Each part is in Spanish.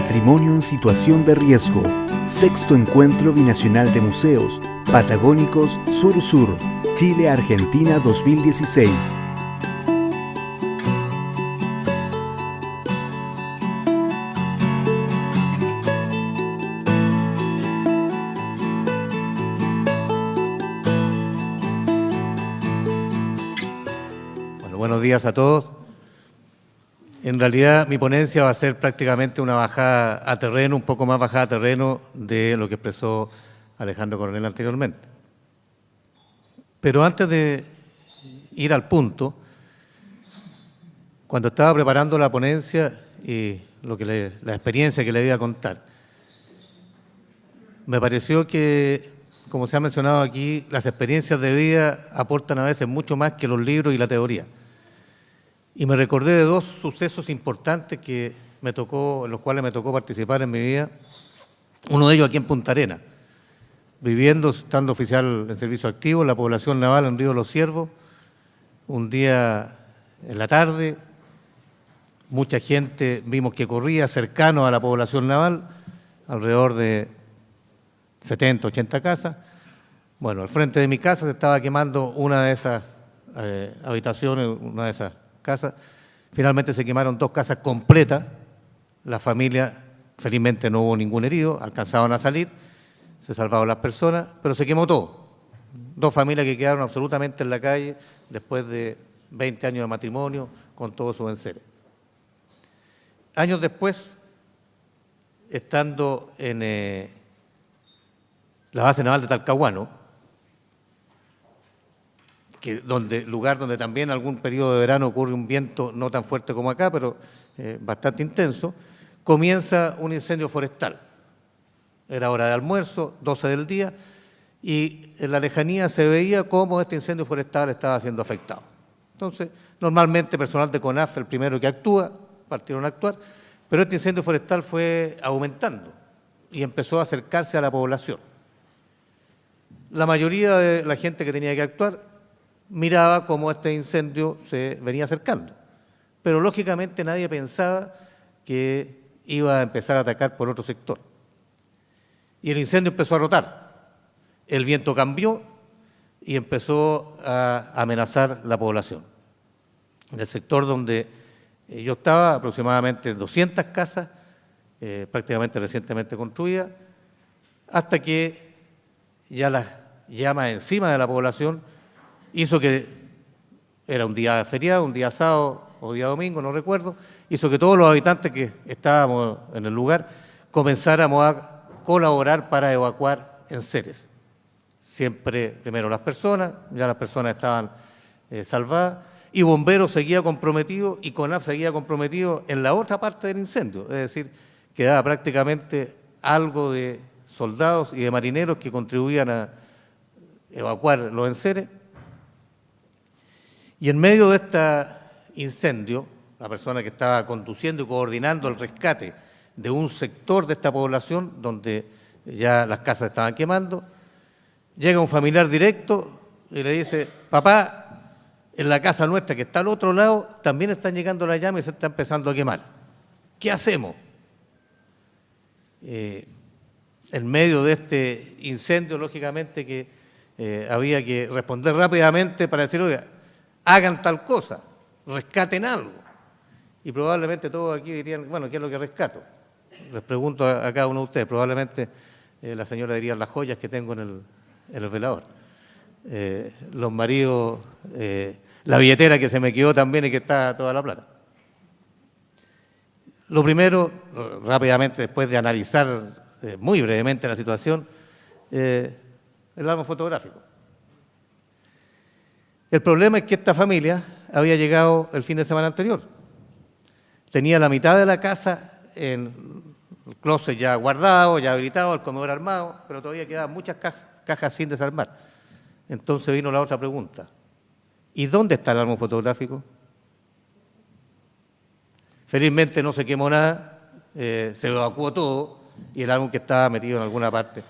Patrimonio en situación de riesgo. Sexto Encuentro Binacional de Museos Patagónicos Sur-Sur, Chile-Argentina 2016. Bueno, buenos días a todos. En realidad mi ponencia va a ser prácticamente una bajada a terreno, un poco más bajada a terreno de lo que expresó Alejandro Coronel anteriormente. Pero antes de ir al punto, cuando estaba preparando la ponencia y la experiencia que le iba a contar, me pareció que, como se ha mencionado aquí, las experiencias de vida aportan a veces mucho más que los libros y la teoría. Y me recordé de dos sucesos importantes en los cuales me tocó participar en mi vida. Uno de ellos aquí en Punta Arenas, estando oficial en servicio activo en la población naval en Río Los Ciervos. Un día en la tarde, mucha gente vimos que corría cercano a la población naval, alrededor de 70, 80 casas. Bueno, al frente de mi casa se estaba quemando una de esas habitaciones, una de esas casas. Finalmente se quemaron 2 casas completas. La familia, felizmente no hubo ningún herido, alcanzaron a salir, se salvaron las personas, pero se quemó todo. 2 familias que quedaron absolutamente en la calle después de 20 años de matrimonio con todos sus enseres. Años después, estando en la base naval de Talcahuano, lugar donde también algún periodo de verano ocurre un viento no tan fuerte como acá, pero bastante intenso, comienza un incendio forestal. Era hora de almuerzo, 12 del día, y en la lejanía se veía cómo este incendio forestal estaba siendo afectado. Entonces, normalmente personal de CONAF, el primero que actúa, partieron a actuar, pero este incendio forestal fue aumentando y empezó a acercarse a la población. La mayoría de la gente que tenía que actuar miraba cómo este incendio se venía acercando, pero lógicamente nadie pensaba que iba a empezar a atacar por otro sector. Y el incendio empezó a rotar, el viento cambió y empezó a amenazar la población. En el sector donde yo estaba, aproximadamente 200 casas, prácticamente recientemente construidas, hasta que ya las llamas encima de la población hizo que, era un día feriado, un día sábado o día domingo, no recuerdo, hizo que todos los habitantes que estábamos en el lugar comenzáramos a colaborar para evacuar enseres. Siempre primero las personas, ya las personas estaban salvadas, y Bomberos seguía comprometido y CONAF seguía comprometido en la otra parte del incendio, es decir, quedaba prácticamente algo de soldados y de marineros que contribuían a evacuar los enseres. Y en medio de este incendio, la persona que estaba conduciendo y coordinando el rescate de un sector de esta población, donde ya las casas estaban quemando, llega un familiar directo y le dice: papá, en la casa nuestra que está al otro lado, también están llegando las llamas y se está empezando a quemar. ¿Qué hacemos? En medio de este incendio, lógicamente que había que responder rápidamente para decir: oiga, hagan tal cosa, rescaten algo. Y probablemente todos aquí dirían: bueno, ¿qué es lo que rescato? Les pregunto a cada uno de ustedes, probablemente la señora diría: las joyas que tengo en el velador. Los maridos, la billetera que se me quedó también y que está toda la plata. Lo primero, rápidamente, después de analizar muy brevemente la situación, el álbum fotográfico. El problema es que esta familia había llegado el fin de semana anterior. Tenía la mitad de la casa en el closet ya guardado, ya habilitado, el comedor armado, pero todavía quedaban muchas cajas sin desarmar. Entonces vino la otra pregunta: ¿y dónde está el álbum fotográfico? Felizmente no se quemó nada, se evacuó todo y el álbum que estaba metido en alguna parte.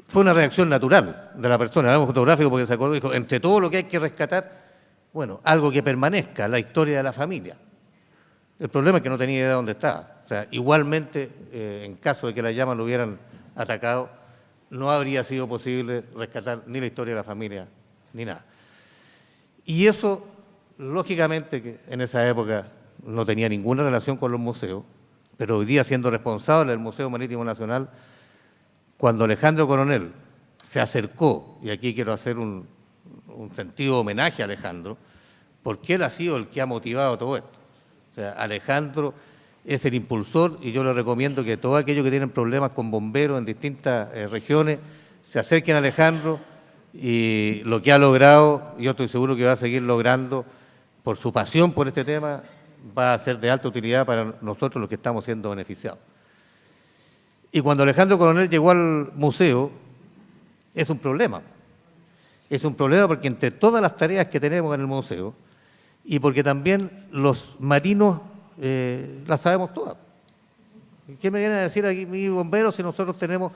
Fue una reacción natural de la persona, el álbum fotográfico, porque se acordó y dijo: entre todo lo que hay que rescatar, bueno, algo que permanezca, la historia de la familia. El problema es que no tenía idea de dónde estaba. O sea, igualmente, en caso de que las llamas lo hubieran atacado, no habría sido posible rescatar ni la historia de la familia, ni nada. Y eso, lógicamente, que en esa época no tenía ninguna relación con los museos, pero hoy día, siendo responsable del Museo Marítimo Nacional, cuando Alejandro Coronel se acercó, y aquí quiero hacer un sentido homenaje a Alejandro, porque él ha sido el que ha motivado todo esto. O sea, Alejandro es el impulsor y yo le recomiendo que todos aquellos que tienen problemas con bomberos en distintas regiones se acerquen a Alejandro, y lo que ha logrado, yo estoy seguro que va a seguir logrando por su pasión por este tema, va a ser de alta utilidad para nosotros los que estamos siendo beneficiados. Y cuando Alejandro Coronel llegó al museo, es un problema. Es un problema porque entre todas las tareas que tenemos en el museo, y porque también los marinos las sabemos todas. ¿Qué me viene a decir aquí mi bombero si nosotros tenemos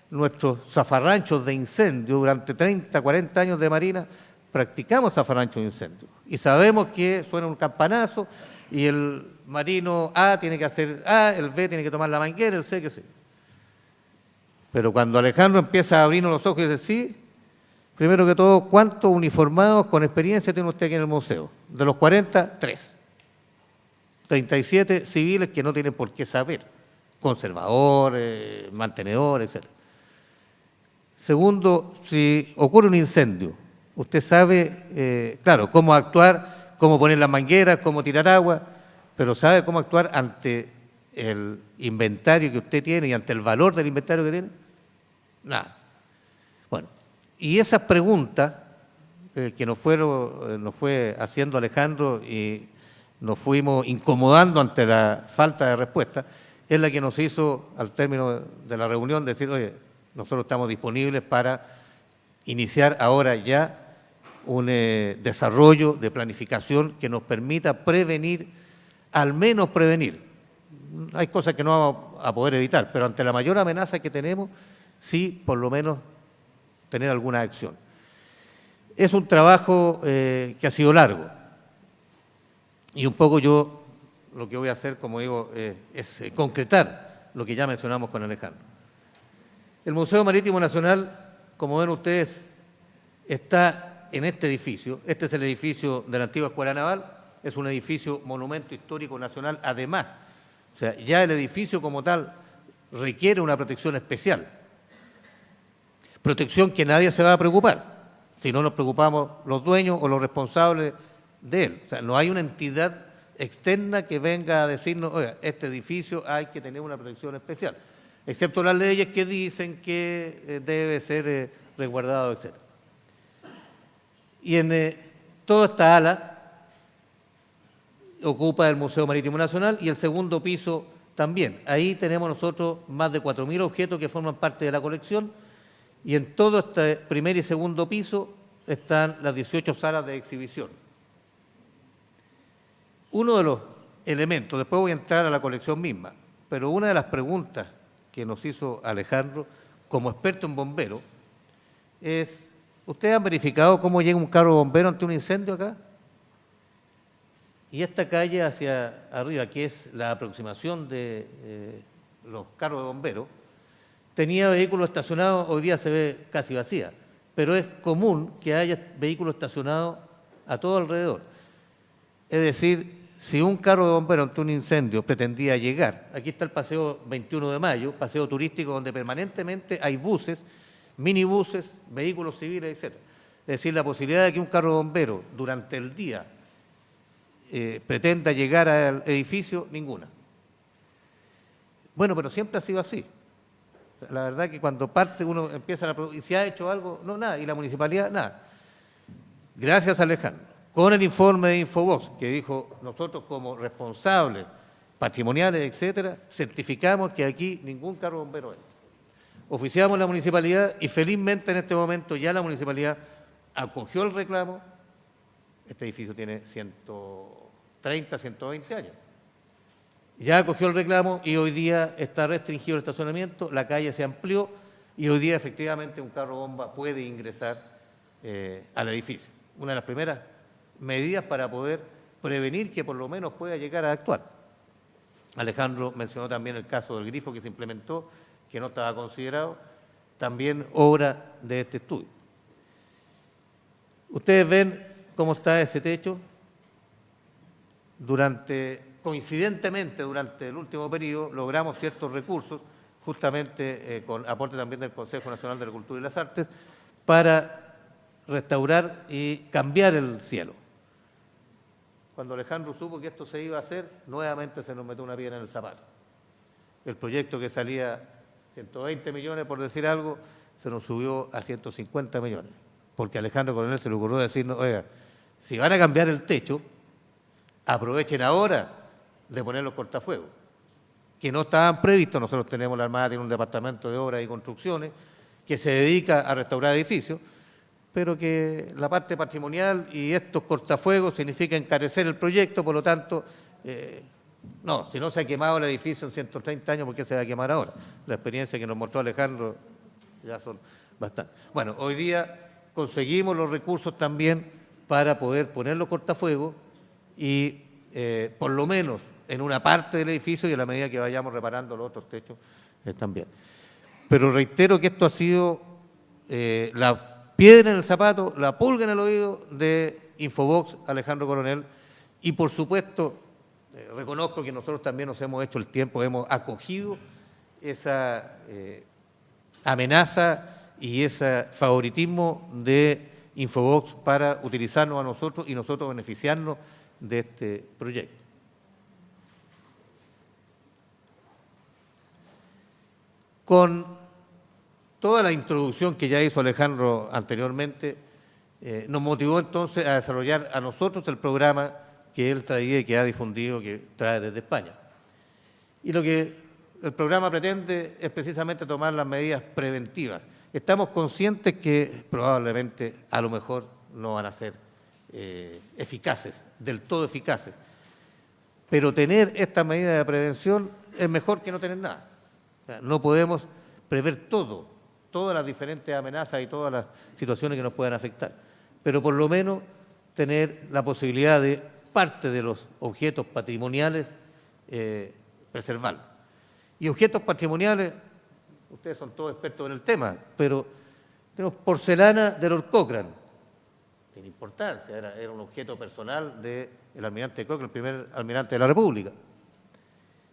nuestros zafarranchos de incendio? Durante 30, 40 años de marina practicamos zafarranchos de incendio y sabemos que suena un campanazo y el marino A tiene que hacer A, el B tiene que tomar la manguera, el C que sé. Pero cuando Alejandro empieza a abrirnos los ojos y dice, sí, primero que todo, ¿cuántos uniformados con experiencia tiene usted aquí en el museo? De los 40, 3. 37 civiles que no tienen por qué saber, conservadores, mantenedores, etc. Segundo, si ocurre un incendio, usted sabe, claro, cómo actuar, cómo poner las mangueras, cómo tirar agua, pero sabe cómo actuar ante el inventario que usted tiene y ante el valor del inventario que tiene. Nada. Bueno, y esas preguntas que nos fue haciendo Alejandro y nos fuimos incomodando ante la falta de respuesta, es la que nos hizo, al término de la reunión, decir, oye, nosotros estamos disponibles para iniciar ahora ya un desarrollo de planificación que nos permita prevenir, al menos prevenir. Hay cosas que no vamos a poder evitar, pero ante la mayor amenaza que tenemos, sí, por lo menos, tener alguna acción. Es un trabajo que ha sido largo. Y un poco yo lo que voy a hacer, como digo, es concretar lo que ya mencionamos con Alejandro. El Museo Marítimo Nacional, como ven ustedes, está en este edificio. Este es el edificio de la antigua Escuela Naval, es un edificio monumento histórico nacional además. O sea, ya el edificio como tal requiere una protección especial. Protección que nadie se va a preocupar, si no nos preocupamos los dueños o los responsables de él. O sea, no hay una entidad externa que venga a decirnos, oiga, este edificio hay que tener una protección especial, excepto las leyes que dicen que debe ser resguardado, etc. Y en toda esta ala ocupa el Museo Marítimo Nacional y el segundo piso también. Ahí tenemos nosotros más de 4.000 objetos que forman parte de la colección y en todo este primer y segundo piso están las 18 salas de exhibición. Uno de los elementos, después voy a entrar a la colección misma, pero una de las preguntas que nos hizo Alejandro, como experto en bomberos, es, ¿ustedes han verificado cómo llega un carro de bombero ante un incendio acá? Y esta calle hacia arriba, que es la aproximación de los carros de bomberos, tenía vehículos estacionados, hoy día se ve casi vacía, pero es común que haya vehículos estacionados a todo alrededor. Es decir, si un carro de bomberos ante un incendio pretendía llegar, aquí está el paseo 21 de mayo, paseo turístico donde permanentemente hay buses, minibuses, vehículos civiles, etc. Es decir, la posibilidad de que un carro de bomberos durante el día pretenda llegar al edificio, ninguna. Bueno, pero siempre ha sido así. La verdad que cuando parte uno empieza a preguntar, ¿y si ha hecho algo? No, nada. ¿Y la municipalidad? Nada. Gracias, Alejandro. Con el informe de Infobox, que dijo, nosotros como responsables patrimoniales, etcétera, certificamos que aquí ningún carro de bombero entra. Oficiamos la municipalidad y felizmente en este momento ya la municipalidad acogió el reclamo. Este edificio tiene 130, 120 años. Ya acogió el reclamo y hoy día está restringido el estacionamiento, la calle se amplió y hoy día efectivamente un carro bomba puede ingresar al edificio. Una de las primeras medidas para poder prevenir que por lo menos pueda llegar a actuar. Alejandro mencionó también el caso del grifo que se implementó, que no estaba considerado, también obra de este estudio. Ustedes ven cómo está ese techo. Coincidentemente, durante el último periodo, logramos ciertos recursos, justamente con aporte también del Consejo Nacional de la Cultura y las Artes, para restaurar y cambiar el cielo. Cuando Alejandro supo que esto se iba a hacer, nuevamente se nos metió una piedra en el zapato. El proyecto que salía 120 millones, por decir algo, se nos subió a 150 millones. Porque a Alejandro Coronel se le ocurrió decirnos, oiga, si van a cambiar el techo, aprovechen ahora de poner los cortafuegos, que no estaban previstos. Nosotros tenemos, la Armada tiene un departamento de obras y construcciones que se dedica a restaurar edificios, pero que la parte patrimonial y estos cortafuegos significa encarecer el proyecto, por lo tanto, no, si no se ha quemado el edificio en 130 años, ¿por qué se va a quemar ahora? La experiencia que nos mostró Alejandro ya son bastantes. Bueno, hoy día conseguimos los recursos también para poder poner los cortafuegos y por lo menos en una parte del edificio y a la medida que vayamos reparando los otros techos también. Pero reitero que esto ha sido la piedra en el zapato, la pulga en el oído de Infobox, Alejandro Coronel, y por supuesto reconozco que nosotros también nos hemos hecho el tiempo, hemos acogido esa amenaza y ese favoritismo de Infobox para utilizarnos a nosotros y nosotros beneficiarnos de este proyecto. Con toda la introducción que ya hizo Alejandro anteriormente, nos motivó entonces a desarrollar a nosotros el programa que él traía y que ha difundido, que trae desde España. Y lo que el programa pretende es precisamente tomar las medidas preventivas. Estamos conscientes que probablemente, a lo mejor, no van a ser eficaces, del todo eficaces. Pero tener estas medidas de prevención es mejor que no tener nada. O sea, no podemos prever todas las diferentes amenazas y todas las situaciones que nos puedan afectar, pero por lo menos tener la posibilidad de parte de los objetos patrimoniales preservarlos. Y objetos patrimoniales, ustedes son todos expertos en el tema, pero tenemos porcelana de Lord Cochrane, tiene importancia, era un objeto personal del almirante Cochrane, el primer almirante de la República.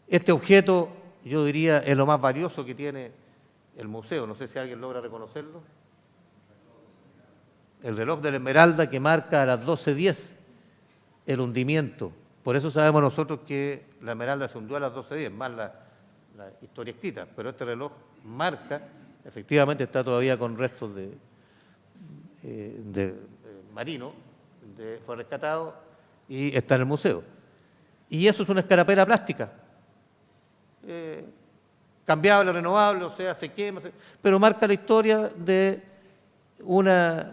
Este objeto, yo diría, es lo más valioso que tiene el museo, no sé si alguien logra reconocerlo. El reloj de la Esmeralda que marca a las 12:10 el hundimiento. Por eso sabemos nosotros que la Esmeralda se hundió a las 12:10, más la historia escrita, pero este reloj marca, efectivamente está todavía con restos de marino, fue rescatado y está en el museo. Y eso es una escarapela plástica. Cambiable, renovable, o sea, se quema, pero marca la historia de un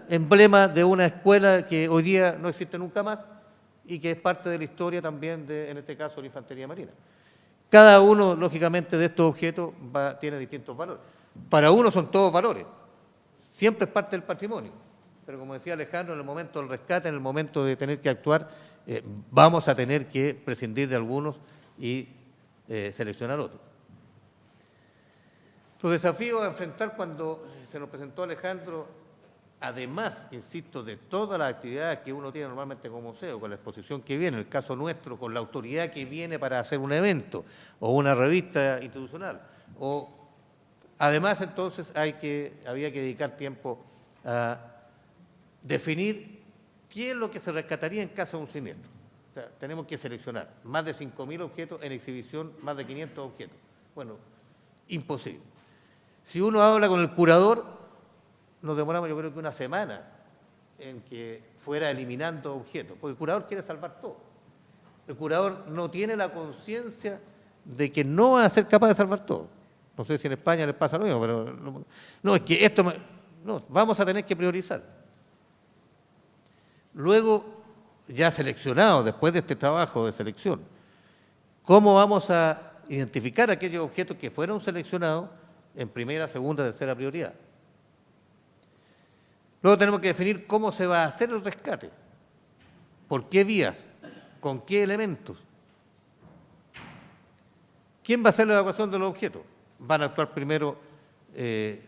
emblema de una escuela que hoy día no existe nunca más y que es parte de la historia también de, en este caso, la Infantería Marina. Cada uno, lógicamente, de estos objetos tiene distintos valores. Para uno son todos valores, siempre es parte del patrimonio, pero como decía Alejandro, en el momento del rescate, en el momento de tener que actuar, vamos a tener que prescindir de algunos y seleccionar otros. Los desafíos a enfrentar cuando se nos presentó Alejandro, además, insisto, de todas las actividades que uno tiene normalmente como museo, con la exposición que viene, en el caso nuestro, con la autoridad que viene para hacer un evento o una revista institucional. Además, entonces, había que dedicar tiempo a definir qué es lo que se rescataría en caso de un siniestro. O sea, tenemos que seleccionar más de 5.000 objetos, en exhibición más de 500 objetos. Bueno, imposible. Si uno habla con el curador, nos demoramos yo creo que una semana en que fuera eliminando objetos, porque el curador quiere salvar todo. El curador no tiene la conciencia de que no va a ser capaz de salvar todo. No sé si en España les pasa lo mismo, pero no, es que esto, no, vamos a tener que priorizar. Luego, ya seleccionado, después de este trabajo de selección, ¿cómo vamos a identificar aquellos objetos que fueron seleccionados en primera, segunda, tercera prioridad? Luego tenemos que definir cómo se va a hacer el rescate, por qué vías, con qué elementos. ¿Quién va a hacer la evacuación de los objetos? Van a actuar primero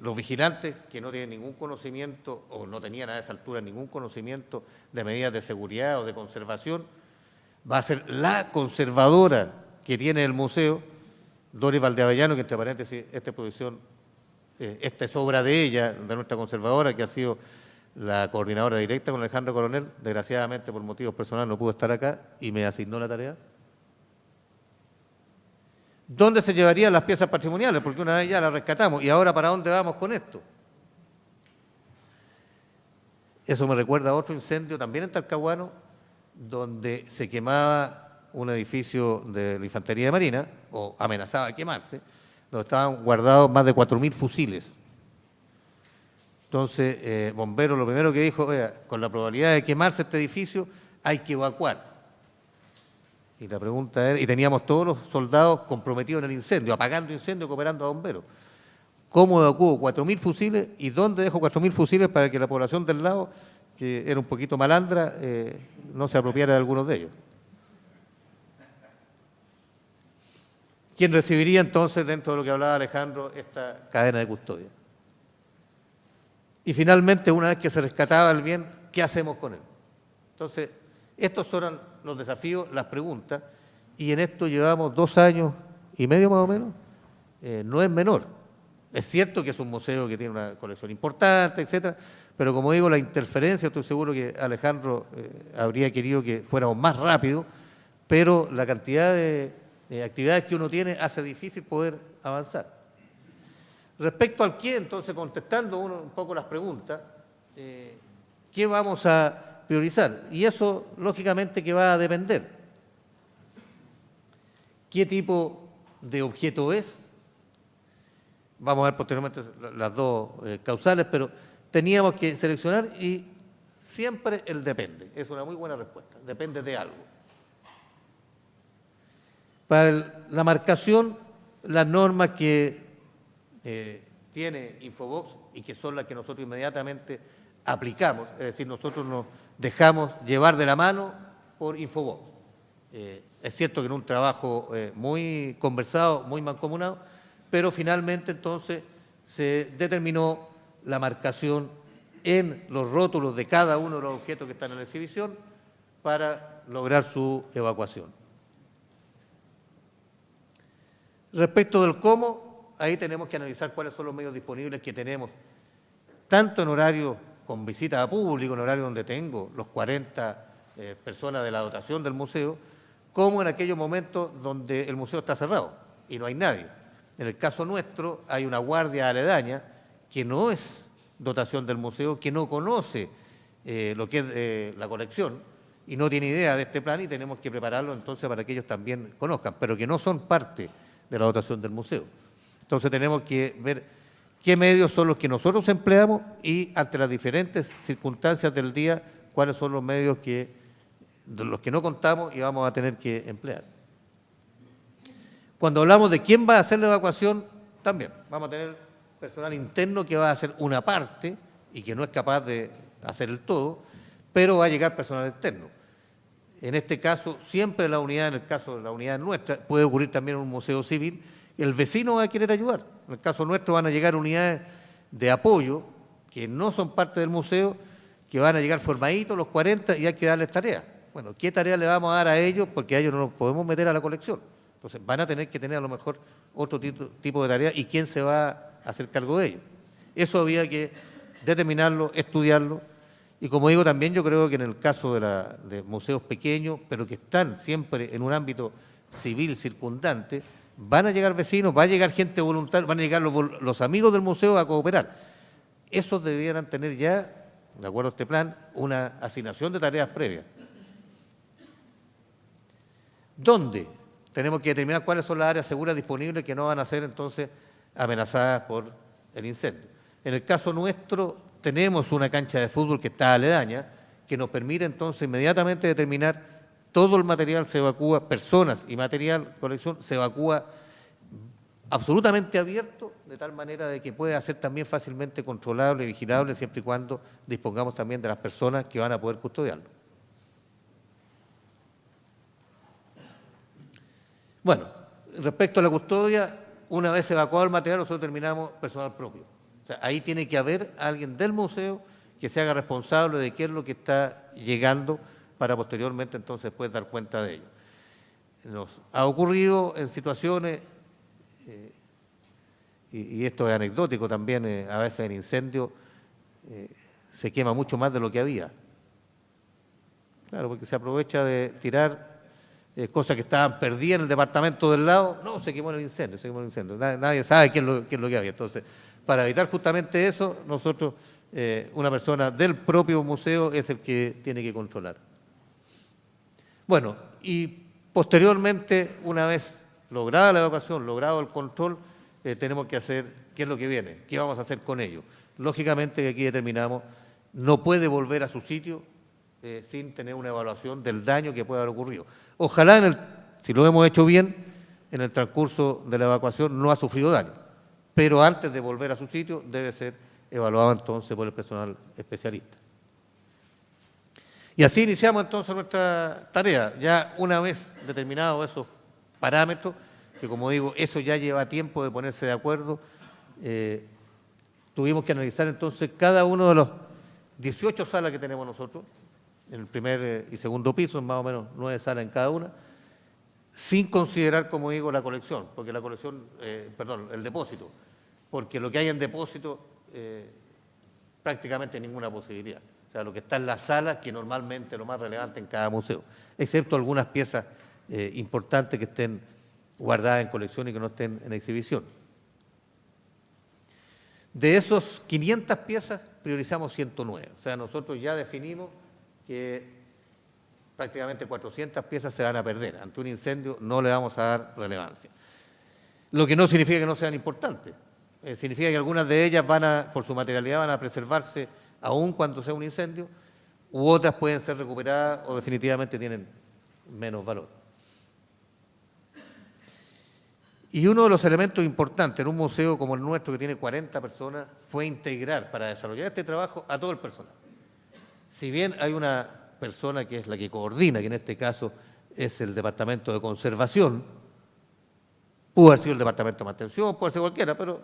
los vigilantes, que no tienen ningún conocimiento o no tenían a esa altura ningún conocimiento de medidas de seguridad o de conservación. Va a ser la conservadora que tiene el museo, Doris Valdeavellano, que entre paréntesis, esta exposición, esta es obra de ella, de nuestra conservadora, que ha sido la coordinadora directa con Alejandro Coronel. Desgraciadamente, por motivos personales, no pudo estar acá y me asignó la tarea. ¿Dónde se llevarían las piezas patrimoniales? Porque una vez ya las rescatamos. ¿Y ahora para dónde vamos con esto? Eso me recuerda a otro incendio también en Talcahuano, donde se quemaba un edificio de la Infantería de Marina, o amenazaba de quemarse, donde estaban guardados más de 4.000 fusiles. Entonces, Bomberos lo primero que dijo, oiga, con la probabilidad de quemarse este edificio, hay que evacuar. Y la pregunta era, y teníamos todos los soldados comprometidos en el incendio, apagando incendio, cooperando a bomberos. ¿Cómo evacuó 4.000 fusiles y dónde dejó 4.000 fusiles para que la población del lado, que era un poquito malandra, no se apropiara de algunos de ellos? ¿Quién recibiría entonces, dentro de lo que hablaba Alejandro, esta cadena de custodia? Y finalmente, una vez que se rescataba el bien, ¿qué hacemos con él? Entonces, estos son los desafíos, las preguntas, y en esto llevamos 2 años y medio más o menos. No es menor. Es cierto que es un museo que tiene una colección importante, etcétera, pero como digo, la interferencia, estoy seguro que Alejandro habría querido que fuéramos más rápido, pero la cantidad de actividades que uno tiene hace difícil poder avanzar. Respecto al qué, entonces, contestando un poco las preguntas, ¿qué vamos a priorizar? Y eso, lógicamente, que va a depender. ¿Qué tipo de objeto es? Vamos a ver posteriormente las dos causales, pero teníamos que seleccionar y siempre el depende. Es una muy buena respuesta. Depende de algo. Para la marcación, las normas que tiene Infobox y que son las que nosotros inmediatamente aplicamos, es decir, nosotros nos dejamos llevar de la mano por Infobox. Es cierto que en un trabajo muy conversado, muy mancomunado, pero finalmente entonces se determinó la marcación en los rótulos de cada uno de los objetos que están en la exhibición para lograr su evacuación. Respecto del cómo, ahí tenemos que analizar cuáles son los medios disponibles que tenemos, tanto en horario con visita a público, en horario donde tengo los 40 personas de la dotación del museo, como en aquellos momentos donde el museo está cerrado y no hay nadie. En el caso nuestro hay una guardia aledaña que no es dotación del museo, que no conoce lo que es la colección y no tiene idea de este plan y tenemos que prepararlo entonces para que ellos también conozcan, pero que no son parte de la dotación del museo. Entonces tenemos que ver qué medios son los que nosotros empleamos y ante las diferentes circunstancias del día, cuáles son los medios de los que no contamos y vamos a tener que emplear. Cuando hablamos de quién va a hacer la evacuación, también vamos a tener personal interno que va a hacer una parte y que no es capaz de hacer el todo, pero va a llegar personal externo. En este caso, siempre la unidad, en el caso de la unidad nuestra, puede ocurrir también en un museo civil, el vecino va a querer ayudar. En el caso nuestro van a llegar unidades de apoyo que no son parte del museo, que van a llegar formaditos los 40 y hay que darles tareas. Bueno, ¿qué tarea le vamos a dar a ellos? Porque a ellos no los podemos meter a la colección. Entonces van a tener que tener a lo mejor otro tipo de tarea y quién se va a hacer cargo de ellos. Eso había que determinarlo, estudiarlo. Y como digo, también yo creo que en el caso de museos pequeños, pero que están siempre en un ámbito civil circundante, van a llegar vecinos, va a llegar gente voluntaria, van a llegar los amigos del museo a cooperar. Esos debieran tener ya, de acuerdo a este plan, una asignación de tareas previas. ¿Dónde? Tenemos que determinar cuáles son las áreas seguras disponibles que no van a ser entonces amenazadas por el incendio. En el caso nuestro, tenemos una cancha de fútbol que está aledaña, que nos permite entonces inmediatamente determinar todo el material se evacúa, personas y material, colección, se evacúa absolutamente abierto, de tal manera de que pueda ser también fácilmente controlable y vigilable, siempre y cuando dispongamos también de las personas que van a poder custodiarlo. Bueno, respecto a la custodia, una vez evacuado el material, nosotros terminamos personal propio. O sea, ahí tiene que haber alguien del museo que se haga responsable de qué es lo que está llegando para posteriormente entonces después dar cuenta de ello. Nos ha ocurrido en situaciones, y esto es anecdótico también, a veces en incendio se quema mucho más de lo que había. Claro, porque se aprovecha de tirar cosas que estaban perdidas en el departamento del lado. No, se quemó en el incendio, se quemó en el incendio. Nadie sabe qué es lo que había. Entonces, para evitar justamente eso, nosotros, una persona del propio museo es el que tiene que controlar. Bueno, y posteriormente, una vez lograda la evacuación, logrado el control, tenemos que hacer qué es lo que viene, qué vamos a hacer con ello. Lógicamente que aquí determinamos, no puede volver a su sitio sin tener una evaluación del daño que pueda haber ocurrido. Ojalá, si lo hemos hecho bien, en el transcurso de la evacuación no ha sufrido daño, pero antes de volver a su sitio debe ser evaluado entonces por el personal especialista. Y así iniciamos entonces nuestra tarea, ya una vez determinados esos parámetros, que como digo, eso ya lleva tiempo de ponerse de acuerdo, tuvimos que analizar entonces cada uno de los 18 salas que tenemos nosotros, en el primer y segundo piso, más o menos 9 salas en cada una, sin considerar, como digo, la colección, porque la colección, el depósito, porque lo que hay en depósito prácticamente ninguna posibilidad. O sea, lo que está en las salas, que normalmente es lo más relevante en cada museo, excepto algunas piezas importantes que estén guardadas en colección y que no estén en exhibición. De esos 500 piezas, priorizamos 109. O sea, nosotros ya definimos que prácticamente 400 piezas se van a perder. Ante un incendio no le vamos a dar relevancia. Lo que no significa que no sean importantes. Significa que algunas de ellas por su materialidad, van a preservarse aún cuando sea un incendio, u otras pueden ser recuperadas o definitivamente tienen menos valor. Y uno de los elementos importantes en un museo como el nuestro, que tiene 40 personas, fue integrar para desarrollar este trabajo a todo el personal. Si bien hay una persona que es la que coordina, que en este caso es el Departamento de Conservación, pudo haber sido el Departamento de Mantención, puede ser cualquiera, pero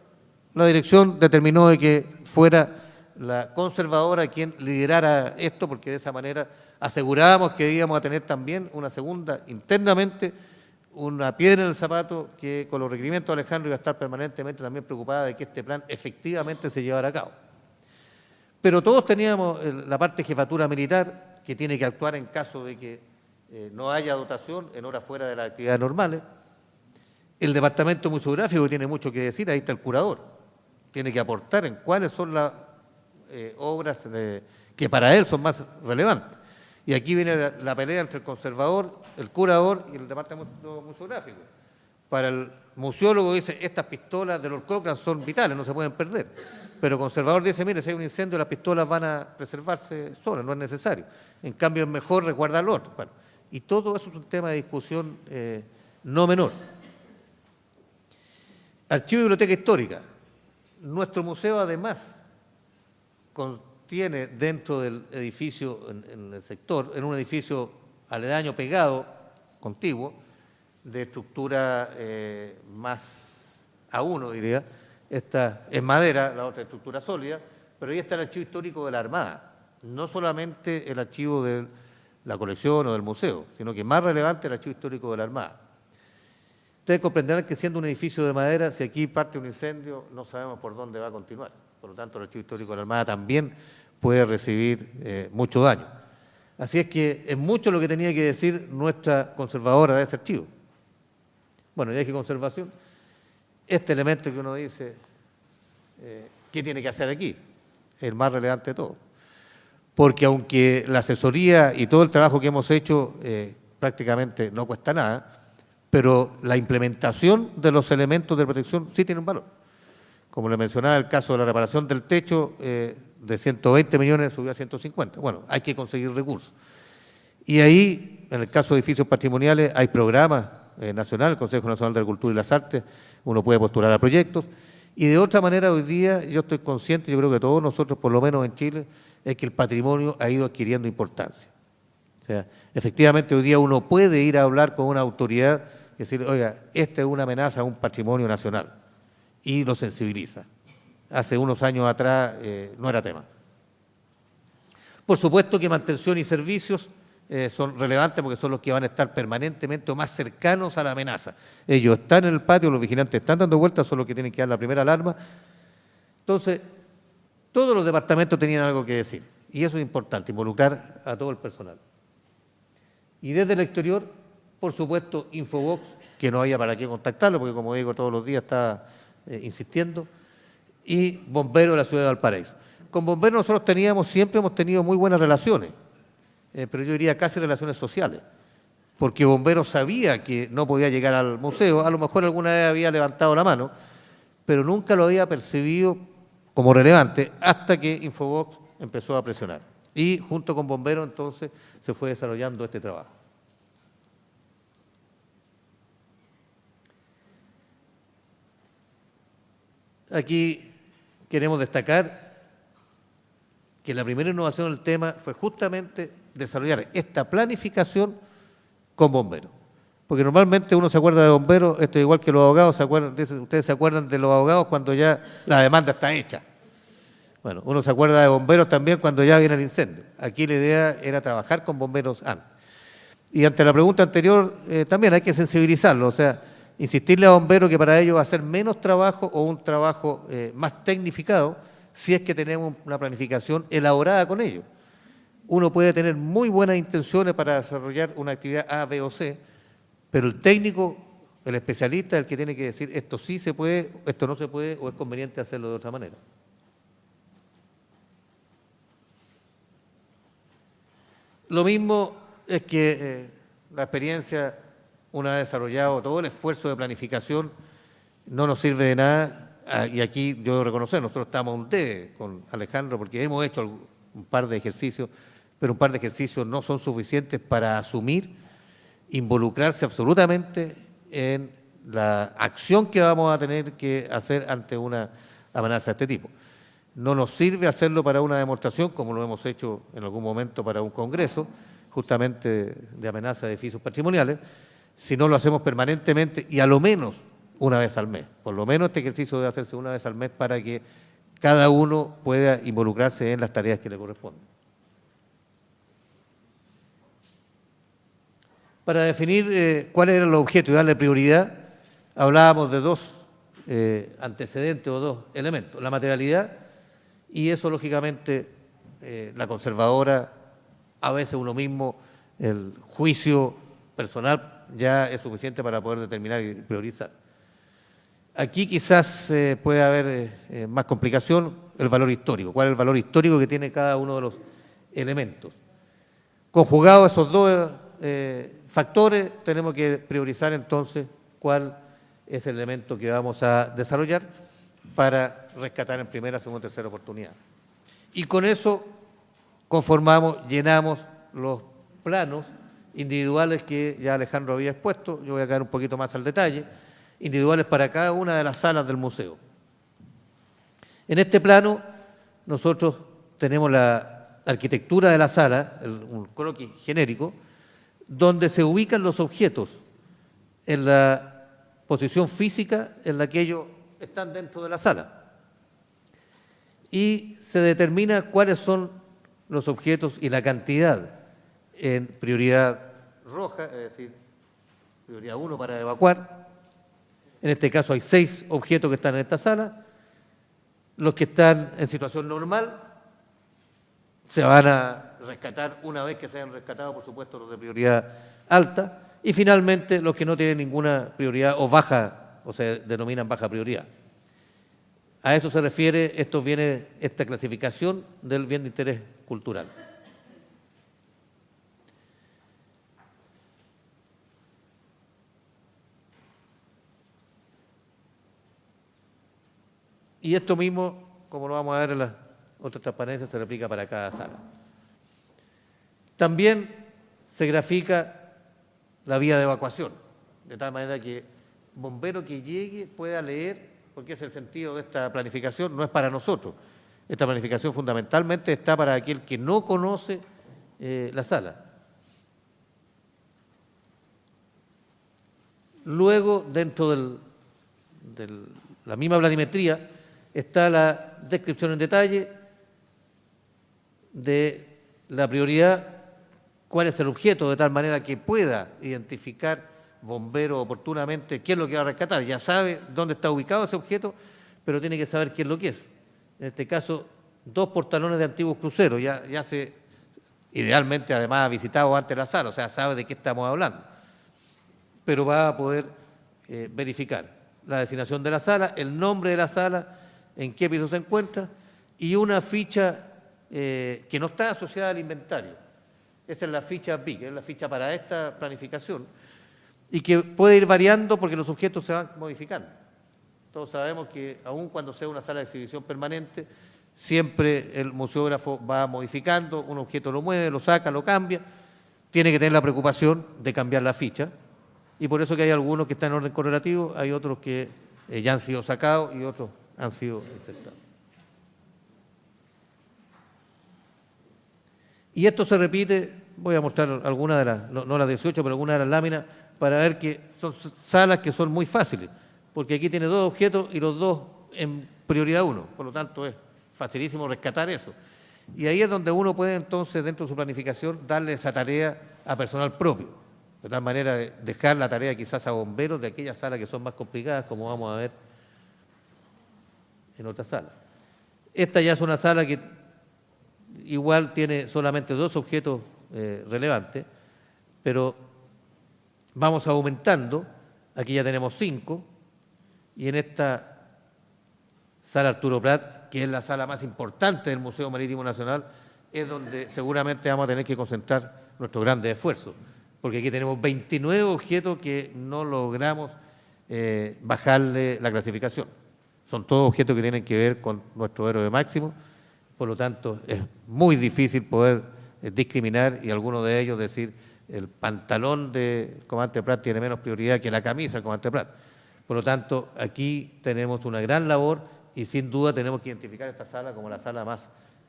la dirección determinó de que fuera la conservadora quien liderara esto, porque de esa manera asegurábamos que íbamos a tener también una segunda, internamente, una piedra en el zapato, que con los requerimientos de Alejandro iba a estar permanentemente también preocupada de que este plan efectivamente se llevara a cabo. Pero todos teníamos la parte de jefatura militar, que tiene que actuar en caso de que no haya dotación en horas fuera de las actividades normales. El departamento museográfico tiene mucho que decir, ahí está el curador. Tiene que aportar en cuáles son las obras que para él son más relevantes. Y aquí viene la pelea entre el conservador, el curador y el departamento museográfico. Para el museólogo dice, estas pistolas de Lord Cochrane son vitales, no se pueden perder. Pero el conservador dice, mire, si hay un incendio, las pistolas van a preservarse solas, no es necesario. En cambio, es mejor resguardar lo otro. Bueno, y todo eso es un tema de discusión no menor. Archivo y Biblioteca Histórica. Nuestro museo, además, contiene dentro del edificio, en el sector, en un edificio aledaño, pegado, contiguo, de estructura más A1, diría. Esta es madera, la otra estructura sólida, pero ahí está el archivo histórico de la Armada. No solamente el archivo de la colección o del museo, sino que más relevante el archivo histórico de la Armada. Ustedes comprenderán que siendo un edificio de madera, si aquí parte un incendio, no sabemos por dónde va a continuar. Por lo tanto, el archivo histórico de la Armada también puede recibir mucho daño. Así es que es mucho lo que tenía que decir nuestra conservadora de ese archivo. Bueno, ya dije conservación. Este elemento que uno dice, ¿qué tiene que hacer aquí? Es el más relevante de todo. Porque aunque la asesoría y todo el trabajo que hemos hecho prácticamente no cuesta nada, pero la implementación de los elementos de protección sí tiene un valor. Como le mencionaba, el caso de la reparación del techo, de 120 millones subió a 150. Bueno, hay que conseguir recursos. Y ahí, en el caso de edificios patrimoniales, hay programas nacionales, el Consejo Nacional de la Cultura y las Artes, uno puede postular a proyectos. Y de otra manera, hoy día, yo estoy consciente, yo creo que todos nosotros, por lo menos en Chile, es que el patrimonio ha ido adquiriendo importancia. O sea, efectivamente, hoy día uno puede ir a hablar con una autoridad y decir, oiga, esta es una amenaza a un patrimonio nacional, y lo sensibiliza. Hace unos años atrás no era tema. Por supuesto que mantención y servicios son relevantes porque son los que van a estar permanentemente o más cercanos a la amenaza. Ellos están en el patio, los vigilantes están dando vueltas, son los que tienen que dar la primera alarma. Entonces, todos los departamentos tenían algo que decir, y eso es importante, involucrar a todo el personal. Y desde el exterior, por supuesto, Infobox, que no había para qué contactarlo, porque como digo, todos los días está insistiendo, y Bomberos de la ciudad de Valparaíso. Con Bomberos nosotros siempre hemos tenido muy buenas relaciones, pero yo diría casi relaciones sociales, porque Bomberos sabía que no podía llegar al museo, a lo mejor alguna vez había levantado la mano, pero nunca lo había percibido como relevante hasta que Infobox empezó a presionar. Y junto con Bomberos entonces se fue desarrollando este trabajo. Aquí queremos destacar que la primera innovación del tema fue justamente desarrollar esta planificación con bomberos. Porque normalmente uno se acuerda de bomberos, esto es igual que los abogados, ustedes se acuerdan de los abogados cuando ya la demanda está hecha. Bueno, uno se acuerda de bomberos también cuando ya viene el incendio. Aquí la idea era trabajar con bomberos antes. Y ante la pregunta anterior, también hay que sensibilizarlo, o sea, insistirle a bomberos que para ellos va a ser menos trabajo o un trabajo más tecnificado si es que tenemos una planificación elaborada con ellos. Uno puede tener muy buenas intenciones para desarrollar una actividad A, B o C, pero el técnico, el especialista, es el que tiene que decir esto sí se puede, esto no se puede o es conveniente hacerlo de otra manera. Lo mismo es que la experiencia, una vez desarrollado todo el esfuerzo de planificación, no nos sirve de nada, y aquí yo debo reconocer, nosotros estamos un debe con Alejandro porque hemos hecho un par de ejercicios, pero un par de ejercicios no son suficientes para asumir, involucrarse absolutamente en la acción que vamos a tener que hacer ante una amenaza de este tipo. No nos sirve hacerlo para una demostración, como lo hemos hecho en algún momento para un congreso, justamente de amenaza de edificios patrimoniales, si no lo hacemos permanentemente y a lo menos una vez al mes. Por lo menos este ejercicio debe hacerse una vez al mes para que cada uno pueda involucrarse en las tareas que le corresponden. Para definir cuáles eran los objetos y darle prioridad, hablábamos de dos antecedentes o dos elementos, la materialidad y eso lógicamente la conservadora, a veces uno mismo, el juicio personal ya es suficiente para poder determinar y priorizar. Aquí quizás puede haber más complicación, el valor histórico. ¿Cuál es el valor histórico que tiene cada uno de los elementos? Conjugados esos dos factores, tenemos que priorizar entonces cuál es el elemento que vamos a desarrollar para rescatar en primera, segunda, tercera oportunidad. Y con eso conformamos, llenamos los planos individuales que ya Alejandro había expuesto. Yo voy a caer un poquito más al detalle. Individuales para cada una de las salas del museo. En este plano nosotros tenemos la arquitectura de la sala, un croquis genérico, donde se ubican los objetos en la posición física en la que ellos están dentro de la sala. Y se determina cuáles son los objetos y la cantidad en prioridad roja, es decir, prioridad 1 para evacuar. En este caso hay 6 objetos que están en esta sala. Los que están en situación normal se van a rescatar una vez que se hayan rescatado, por supuesto, los de prioridad alta. Y finalmente los que no tienen ninguna prioridad o baja, o se denominan baja prioridad. A eso se refiere esta clasificación del bien de interés cultural. Y esto mismo, como lo vamos a ver en las otras transparencias, se replica para cada sala. También se grafica la vía de evacuación, de tal manera que el bombero que llegue pueda leer, porque es el sentido de esta planificación, no es para nosotros. Esta planificación fundamentalmente está para aquel que no conoce la sala. Luego, dentro de la misma planimetría, está la descripción en detalle de la prioridad, cuál es el objeto, de tal manera que pueda identificar bombero oportunamente qué es lo que va a rescatar. Ya sabe dónde está ubicado ese objeto, pero tiene que saber qué es lo que es. En este caso, 2 portalones de antiguos cruceros, ya se, idealmente además ha visitado antes la sala, o sea, sabe de qué estamos hablando. Pero va a poder verificar la designación de la sala, el nombre de la sala, en qué piso se encuentra, y una ficha que no está asociada al inventario. Esa es la ficha BIC, es la ficha para esta planificación, y que puede ir variando porque los objetos se van modificando. Todos sabemos que aun cuando sea una sala de exhibición permanente, siempre el museógrafo va modificando, un objeto lo mueve, lo saca, lo cambia, tiene que tener la preocupación de cambiar la ficha, y por eso que hay algunos que están en orden correlativo, hay otros que ya han sido sacados y otros han sido insertados. Y esto se repite, voy a mostrar algunas de las, no las 18, pero algunas de las láminas, para ver que son salas que son muy fáciles, porque aquí tiene 2 objetos y los 2 en prioridad 1, por lo tanto es facilísimo rescatar eso. Y ahí es donde uno puede entonces, dentro de su planificación, darle esa tarea a personal propio, de tal manera de dejar la tarea quizás a bomberos de aquellas salas que son más complicadas, como vamos a ver en otra sala. Esta ya es una sala que igual tiene solamente 2 objetos relevantes, pero vamos aumentando. Aquí ya tenemos 5, y en esta sala Arturo Prat, que es la sala más importante del Museo Marítimo Nacional, es donde seguramente vamos a tener que concentrar nuestros grandes esfuerzos, porque aquí tenemos 29 objetos que no logramos bajarle la clasificación. Son todos objetos que tienen que ver con nuestro héroe máximo, por lo tanto es muy difícil poder discriminar y algunos de ellos decir el pantalón del comandante Prat tiene menos prioridad que la camisa del comandante Prat. Por lo tanto, aquí tenemos una gran labor y sin duda tenemos que identificar esta sala como la sala más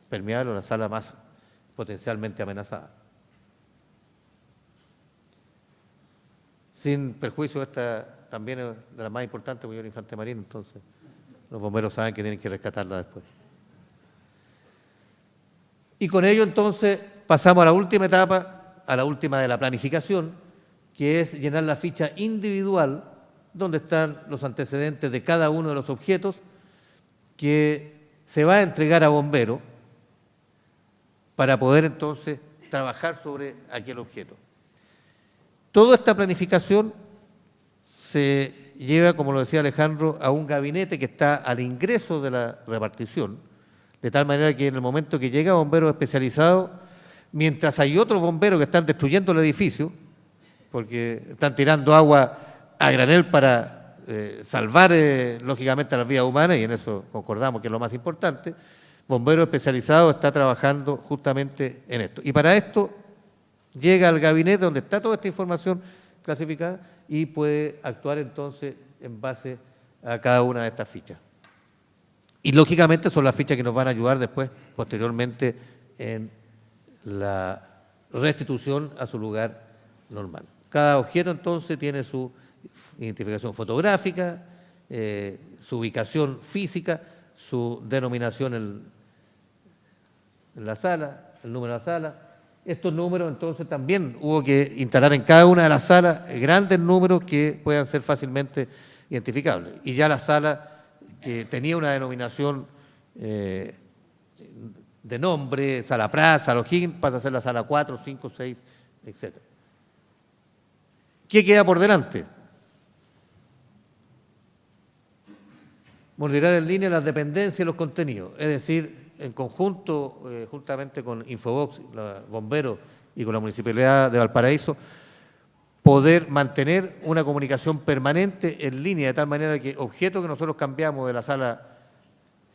permeable o la sala más potencialmente amenazada. Sin perjuicio, esta también es de las más importantes, porque yo era infante marino, entonces los bomberos saben que tienen que rescatarla después. Y con ello entonces pasamos a la última etapa, a la última de la planificación, que es llenar la ficha individual donde están los antecedentes de cada uno de los objetos que se va a entregar a bombero para poder entonces trabajar sobre aquel objeto. Toda esta planificación se lleva, como lo decía Alejandro, a un gabinete que está al ingreso de la repartición, de tal manera que en el momento que llega bomberos especializados, mientras hay otros bomberos que están destruyendo el edificio, porque están tirando agua a granel para salvar, lógicamente, a las vidas humanas, y en eso concordamos que es lo más importante, bomberos especializados está trabajando justamente en esto. Y para esto llega al gabinete donde está toda esta información clasificada y puede actuar entonces en base a cada una de estas fichas. Y lógicamente son las fichas que nos van a ayudar después, posteriormente, en la restitución a su lugar normal. Cada objeto entonces tiene su identificación fotográfica, su ubicación física, su denominación en la sala, el número de la sala. Estos números entonces también hubo que instalar en cada una de las salas grandes números que puedan ser fácilmente identificables. Y ya la sala que tenía una denominación de nombre, sala Prat, sala O'Higgins, pasa a ser la sala 4, 5, 6, etc. ¿Qué queda por delante? Monitorear en línea las dependencias y los contenidos, es decir, en conjunto, juntamente con Infobox, los bomberos y con la Municipalidad de Valparaíso, poder mantener una comunicación permanente en línea, de tal manera que objetos que nosotros cambiamos de la sala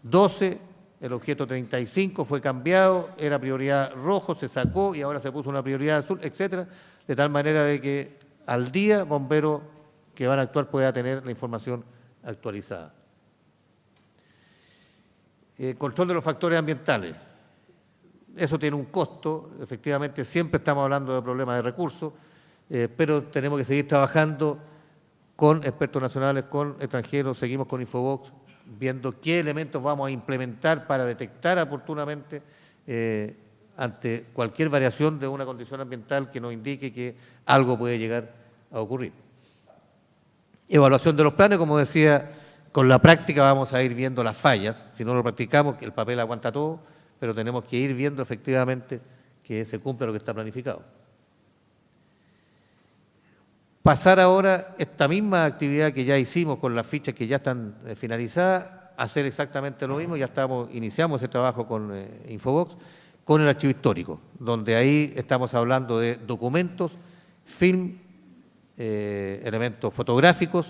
12, el objeto 35 fue cambiado, era prioridad rojo, se sacó y ahora se puso una prioridad azul, etcétera, de tal manera de que al día bomberos que van a actuar pueda tener la información actualizada. Control de los factores ambientales. Eso tiene un costo, efectivamente siempre estamos hablando de problemas de recursos, pero tenemos que seguir trabajando con expertos nacionales, con extranjeros, seguimos con Infobox, viendo qué elementos vamos a implementar para detectar oportunamente ante cualquier variación de una condición ambiental que nos indique que algo puede llegar a ocurrir. Evaluación de los planes, como decía, con la práctica vamos a ir viendo las fallas. Si no lo practicamos, el papel aguanta todo, pero tenemos que ir viendo efectivamente que se cumpla lo que está planificado. Pasar ahora esta misma actividad que ya hicimos con las fichas que ya están finalizadas, hacer exactamente lo mismo. Ya iniciamos ese trabajo con Infobox, con el archivo histórico, donde ahí estamos hablando de documentos, film, elementos fotográficos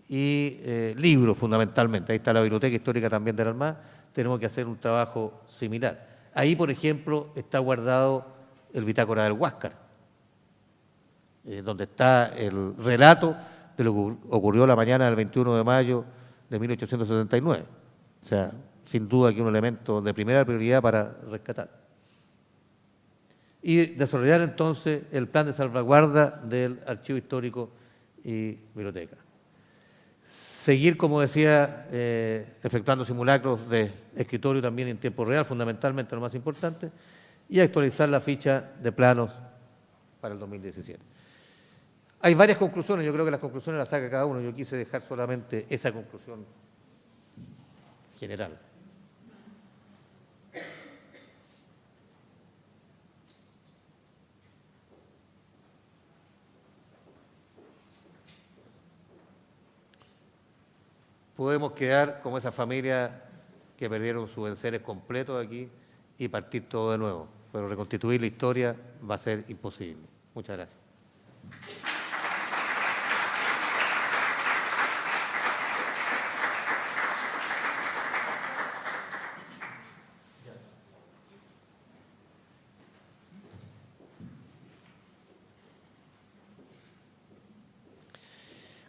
y libros fundamentalmente. Ahí está la Biblioteca Histórica también de la Armada. Tenemos que hacer un trabajo similar. Ahí, por ejemplo, está guardado el Bitácora del Huáscar, donde está el relato de lo que ocurrió la mañana del 21 de mayo de 1879. O sea, sin duda que un elemento de primera prioridad para rescatar. Y desarrollar entonces el plan de salvaguarda del archivo histórico y biblioteca. Seguir, como decía, efectuando simulacros de escritorio también en tiempo real, fundamentalmente lo más importante, y actualizar la ficha de planos para el 2017. Hay varias conclusiones, yo creo que las conclusiones las saca cada uno, yo quise dejar solamente esa conclusión general. Podemos quedar como esa familia que perdieron sus enseres completos aquí y partir todo de nuevo, pero reconstituir la historia va a ser imposible. Muchas gracias.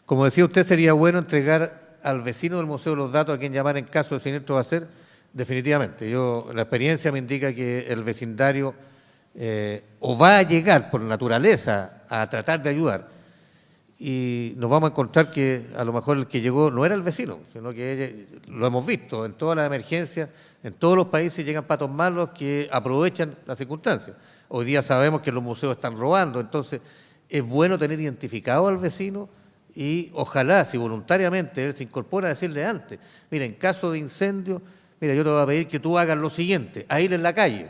Como decía usted, sería bueno entregar al vecino del museo los datos a quien llamar en caso de siniestro va a ser, definitivamente. La experiencia me indica que el vecindario o va a llegar por naturaleza a tratar de ayudar y nos vamos a encontrar que a lo mejor el que llegó no era el vecino, sino que lo hemos visto en todas las emergencias, en todos los países llegan patos malos que aprovechan las circunstancias. Hoy día sabemos que los museos están robando, entonces es bueno tener identificado al vecino y ojalá, si voluntariamente él se incorpora, a decirle antes, mira, en caso de incendio, mira, yo te voy a pedir que tú hagas lo siguiente, a ir en la calle,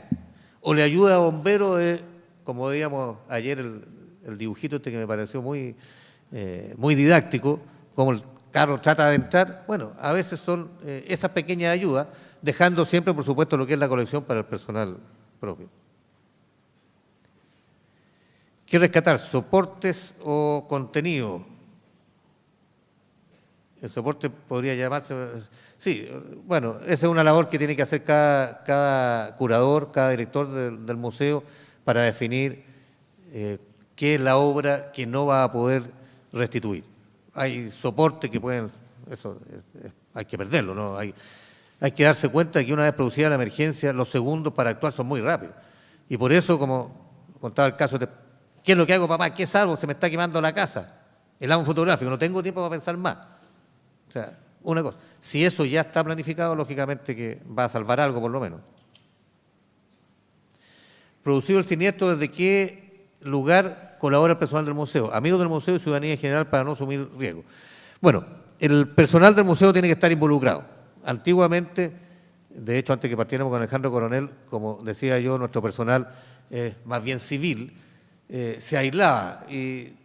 o le ayuda a bomberos, como veíamos ayer el dibujito este que me pareció muy didáctico, como el carro trata de entrar. Bueno, a veces son esas pequeñas ayudas, dejando siempre, por supuesto, lo que es la colección para el personal propio. ¿Qué rescatar? ¿Soportes o contenido? El soporte podría llamarse... Sí, bueno, esa es una labor que tiene que hacer cada curador, cada director del museo para definir qué es la obra que no va a poder restituir. Hay soportes que pueden... Eso hay que perderlo, ¿no? Hay que darse cuenta de que una vez producida la emergencia, los segundos para actuar son muy rápidos. Y por eso, como contaba el caso de... ¿Qué es lo que hago, papá? ¿Qué salvo? Se me está quemando la casa. El álbum fotográfico, no tengo tiempo para pensar más. O sea, una cosa, si eso ya está planificado, lógicamente que va a salvar algo por lo menos. Producido el siniestro, ¿desde qué lugar colabora el personal del museo? Amigos del museo y ciudadanía en general para no asumir riesgo. Bueno, el personal del museo tiene que estar involucrado. Antiguamente, de hecho, antes que partiéramos con Alejandro Coronel, como decía yo, nuestro personal más bien civil, se aislaba y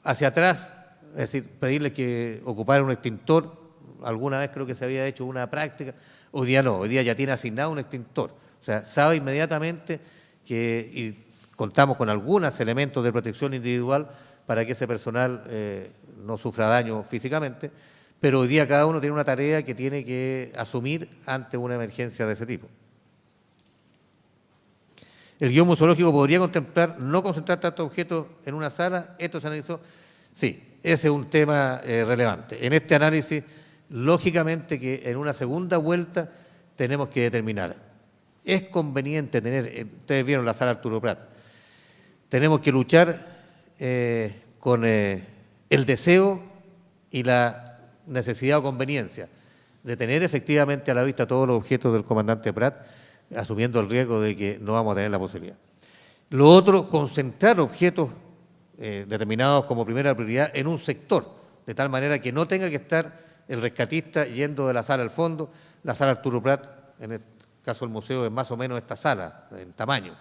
hacia atrás, es decir, pedirles que ocuparan un extintor. Alguna vez creo que se había hecho una práctica, hoy día no, hoy día ya tiene asignado un extintor. O sea, sabe inmediatamente que, y contamos con algunos elementos de protección individual para que ese personal no sufra daño físicamente, pero hoy día cada uno tiene una tarea que tiene que asumir ante una emergencia de ese tipo. ¿El guión museológico podría contemplar no concentrar tantos objetos en una sala? ¿Esto se analizó? Sí. Ese es un tema relevante. En este análisis, lógicamente que en una segunda vuelta tenemos que determinar, ¿es conveniente tener, ustedes vieron la sala Arturo Prat, tenemos que luchar con el deseo y la necesidad o conveniencia de tener efectivamente a la vista todos los objetos del comandante Prat, asumiendo el riesgo de que no vamos a tener la posibilidad. Lo otro, concentrar objetos determinados como primera prioridad en un sector, de tal manera que no tenga que estar el rescatista yendo de la sala al fondo. La sala Arturo Prat, en el caso del museo, es más o menos esta sala en tamaño.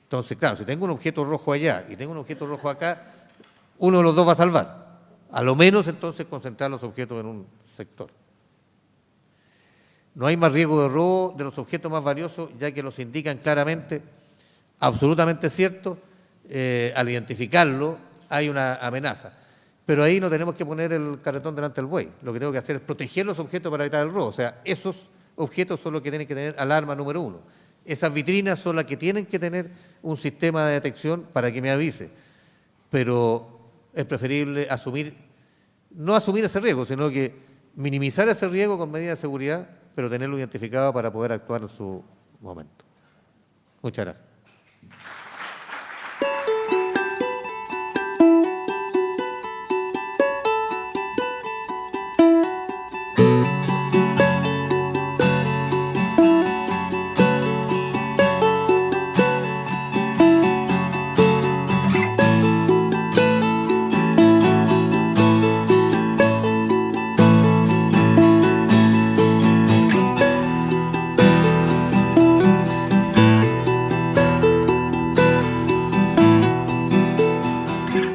Entonces, claro, si tengo un objeto rojo allá y tengo un objeto rojo acá, uno de los dos va a salvar. A lo menos, entonces, concentrar los objetos en un sector. No hay más riesgo de robo de los objetos más valiosos, ya que los indican claramente, absolutamente cierto, al identificarlo hay una amenaza. Pero ahí no tenemos que poner el carretón delante del buey. Lo que tengo que hacer es proteger los objetos para evitar el robo. O sea, esos objetos son los que tienen que tener alarma número 1. Esas vitrinas son las que tienen que tener un sistema de detección para que me avise. Pero es preferible no asumir ese riesgo, sino que minimizar ese riesgo con medidas de seguridad, pero tenerlo identificado para poder actuar en su momento. Muchas gracias.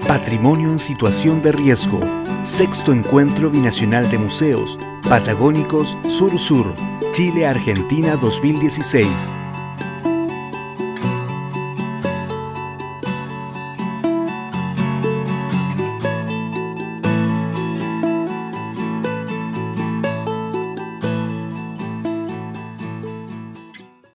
Patrimonio en situación de riesgo. Sexto Encuentro Binacional de Museos Patagónicos Sur-Sur, Chile-Argentina 2016.